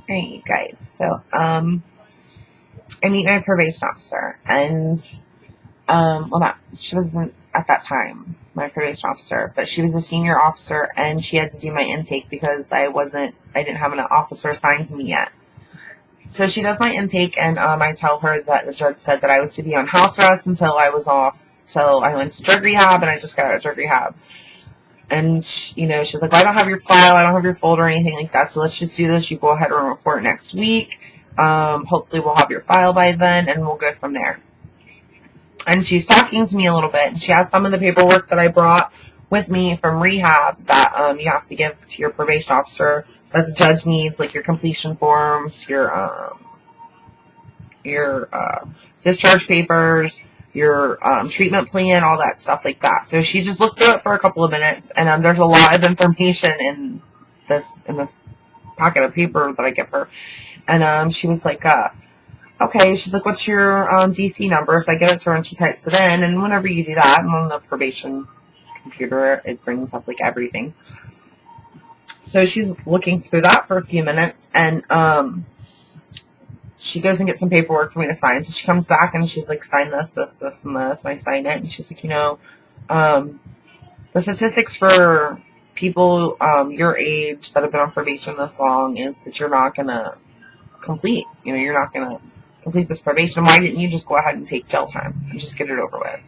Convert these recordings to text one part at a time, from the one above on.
Alright, you guys. So, I meet my probation officer, and, well, not, she wasn't at that time my probation officer, but she was a senior officer, and she had to do my intake because I didn't have an officer assigned to me yet. So she does my intake, and, I tell her that the judge said that I was to be on house arrest until I was off, till I went to drug rehab, and I just got out of drug rehab. And, she's like, well, I don't have your file, I don't have your folder or anything like that, so let's just do this. You go ahead and report next week. Hopefully we'll have your file by then, and we'll go from there. And she's talking to me a little bit, and she has some of the paperwork that I brought with me from rehab that you have to give to your probation officer that the judge needs, like your completion forms, your discharge papers, your treatment plan, all that stuff like that. So she just looked through it for a couple of minutes, and there's a lot of information in this packet of paper that I give her. And she was like, okay, she's like, what's your DC number? So I give it to her, and she types it in, and whenever you do that, and on the probation computer, it brings up like everything. So she's looking through that for a few minutes, and she goes and gets some paperwork for me to sign. So she comes back and she's like, sign this, this, this, and this. And I sign it. And she's like, the statistics for people your age that have been on probation this long is that you're not going to complete. You're not going to complete this probation. Why didn't you just go ahead and take jail time and just get it over with?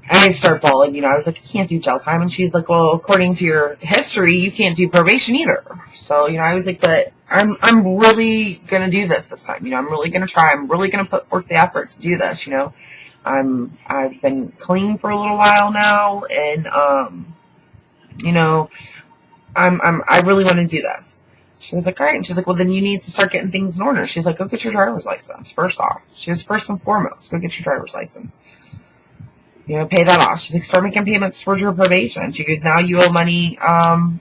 And I start bawling, I was like, I can't do jail time. And she's like, well, according to your history, you can't do probation either. So, I was like, but I'm really going to do this time. I'm really going to try. I'm really going to put forth the effort to do this, I've been clean for a little while now. And, I really want to do this. She was like, all right. And she's like, well, then you need to start getting things in order. She's like, go get your driver's license. First off, she was first and foremost, go get your driver's license. Pay that off. She's like, start making payments towards your probation. She goes, now you owe money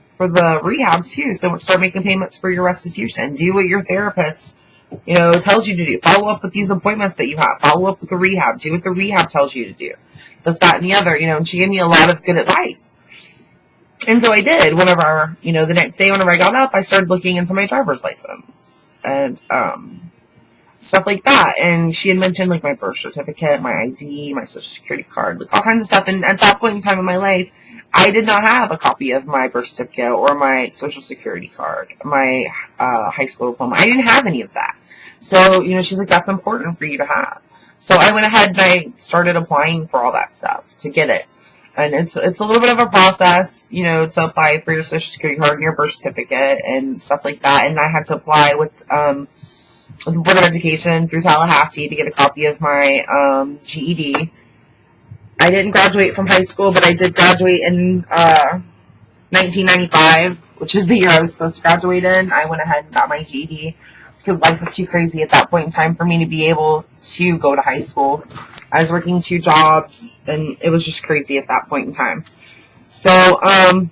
for the rehab too, so start making payments for your restitution. Do what your therapist, tells you to do. Follow up with these appointments that you have. Follow up with the rehab. Do what the rehab tells you to do. This, that, and the other, and she gave me a lot of good advice. And so I did. Whenever, the next day whenever I got up, I started looking into my driver's license. And, stuff like that. And she had mentioned like my birth certificate, my ID, my social security card, like all kinds of stuff. And at that point in time in my life, I did not have a copy of my birth certificate or my social security card, my high school diploma. I didn't have any of that. So, she's like, that's important for you to have. So I went ahead and I started applying for all that stuff to get it. And it's a little bit of a process, to apply for your social security card and your birth certificate and stuff like that. And I had to apply with the Board of Education through Tallahassee to get a copy of my GED. I didn't graduate from high school, but I did graduate in 1995, which is the year I was supposed to graduate in. I went ahead and got my GED because life was too crazy at that point in time for me to be able to go to high school. I was working 2 jobs, and it was just crazy at that point in time. So, I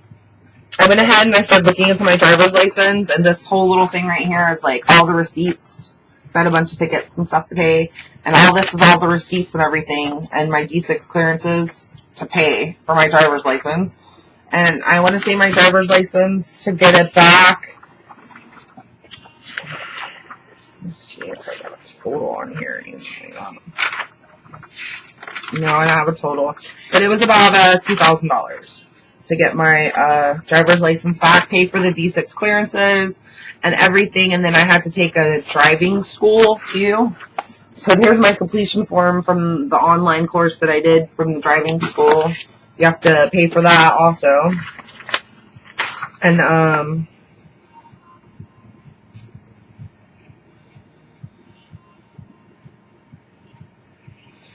went ahead and I started looking into my driver's license, and this whole little thing right here is like all the receipts. I had a bunch of tickets and stuff to pay, and all this is all the receipts and everything, and my D6 clearances to pay for my driver's license. And I want to say my driver's license to get it back. Let's see if I got a total on here. No, I don't have a total, but it was about $2,000 to get my driver's license back, pay for the D6 clearances and everything, and then I had to take a driving school too. So here's my completion form from the online course that I did from the driving school. You have to pay for that also. And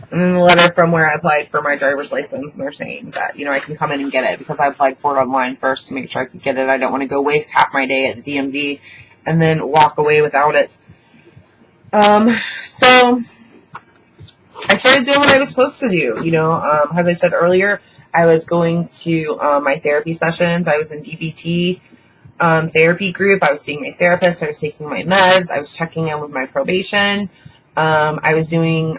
then the letter from where I applied for my driver's license, and they're saying that, I can come in and get it because I applied for it online first to make sure I could get it. I don't want to go waste half my day at the DMV and then walk away without it. So I started doing what I was supposed to do. As I said earlier, I was going to my therapy sessions. I was in DBT therapy group. I was seeing my therapist. I was taking my meds. I was checking in with my probation. I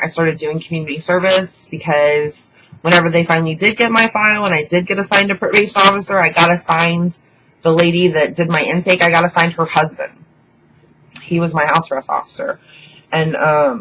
started doing community service because whenever they finally did get my file and I did get assigned a probation officer, I got assigned the lady that did my intake. I got assigned her husband. He was my house arrest officer. And I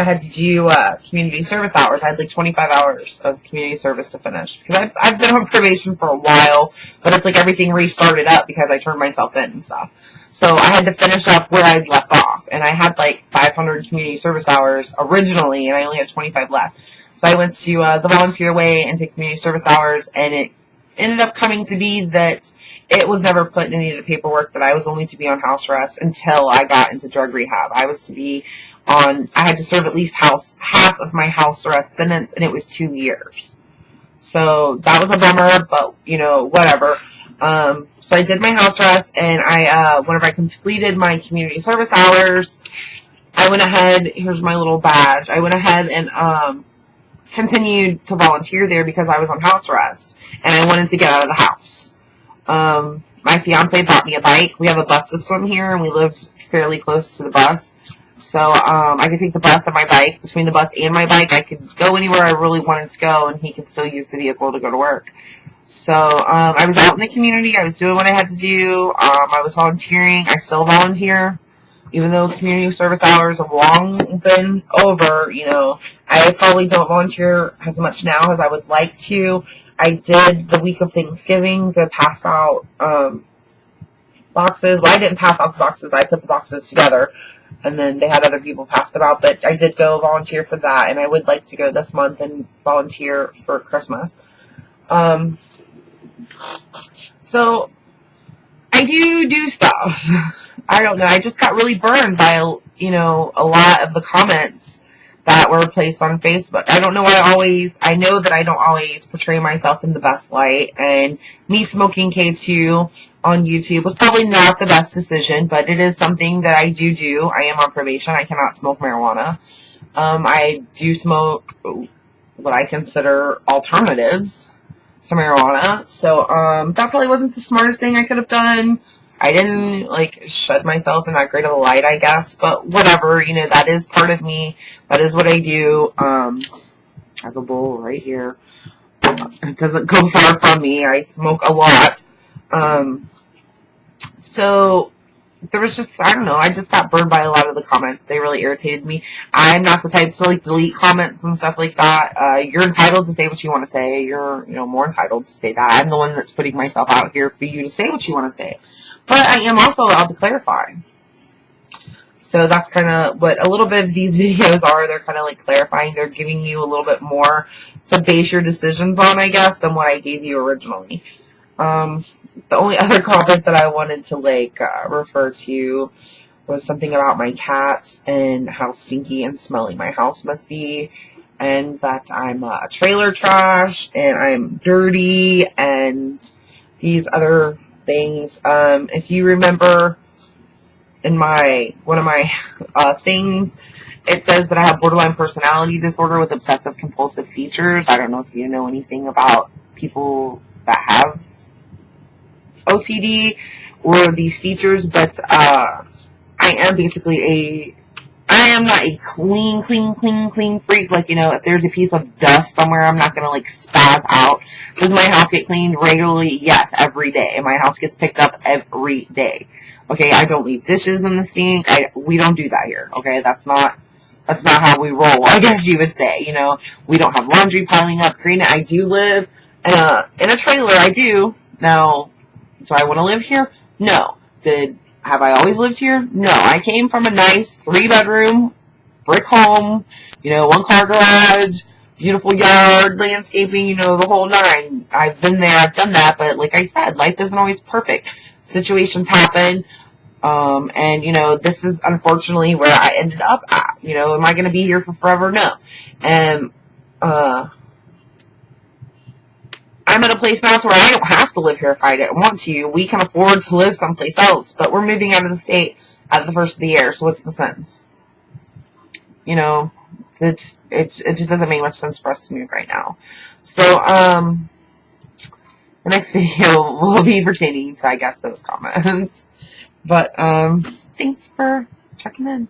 had to do community service hours. I had like 25 hours of community service to finish. Because I've been on probation for a while, but it's like everything restarted up because I turned myself in and stuff. So I had to finish up where I'd left off. And I had like 500 community service hours originally, and I only had 25 left. So I went to the volunteer way and did community service hours, and it ended up coming to be that it was never put in any of the paperwork that I was only to be on house arrest until I got into drug rehab. I was to be I had to serve at least half of my house arrest sentence, and it was 2 years. So that was a bummer, but, whatever. So I did my house arrest, and whenever I completed my community service hours, I went ahead, here's my little badge, I went ahead and, continued to volunteer there because I was on house arrest, and I wanted to get out of the house. My fiance bought me a bike. We have a bus system here, and we lived fairly close to the bus. So, I could take the bus and my bike. Between the bus and my bike, I could go anywhere I really wanted to go, and he could still use the vehicle to go to work. So, I was out in the community. I was doing what I had to do. I was volunteering. I still volunteer. Even though community service hours have long been over, I probably don't volunteer as much now as I would like to. I did the week of Thanksgiving go pass out boxes. Well, I didn't pass out the boxes. I put the boxes together, and then they had other people pass them out. But I did go volunteer for that, and I would like to go this month and volunteer for Christmas. So I do stuff. I don't know. I just got really burned by, a lot of the comments that were placed on Facebook. I don't know I know that I don't always portray myself in the best light, and me smoking K2 on YouTube was probably not the best decision, but it is something that I do. I am on probation. I cannot smoke marijuana. I do smoke what I consider alternatives to marijuana, so that probably wasn't the smartest thing I could have done. I didn't, shed myself in that great of a light, I guess, but whatever, that is part of me. That is what I do. I have a bowl right here. It doesn't go far from me. I smoke a lot. So there was just, I don't know, I just got burned by a lot of the comments. They really irritated me. I'm not the type to, delete comments and stuff like that. You're entitled to say what you want to say. You're, more entitled to say that. I'm the one that's putting myself out here for you to say what you want to say. But I am also allowed to clarify. So that's kind of what a little bit of these videos are. They're kind of clarifying. They're giving you a little bit more to base your decisions on, I guess, than what I gave you originally. The only other comment that I wanted to refer to was something about my cat and how stinky and smelly my house must be, and that I'm trailer trash and I'm dirty and these other things. If you remember in one of my things, it says that I have borderline personality disorder with obsessive compulsive features. I don't know if you know anything about people that have OCD or these features, but I am basically I am not a clean freak. If there's a piece of dust somewhere, I'm not going to spaz out. Does my house get cleaned regularly? Yes, every day. My house gets picked up every day. Okay, I don't leave dishes in the sink. We don't do that here. Okay, that's not how we roll, I guess you would say. We don't have laundry piling up. Granted, I do live in a trailer. I do. Now, do I want to live here? No. Have I always lived here? No. I came from a nice 3-bedroom brick home, 1-car garage, beautiful yard, landscaping, the whole nine. I've been there, I've done that, but like I said, life isn't always perfect. Situations happen, and, this is unfortunately where I ended up at. Am I going to be here for forever? No. And, I'm at a place now where I don't have to live here if I didn't want to. We can afford to live someplace else, but we're moving out of the state at the first of the year, so what's the sense? It just doesn't make much sense for us to move right now. So, the next video will be pertaining to, I guess, those comments. But, thanks for checking in.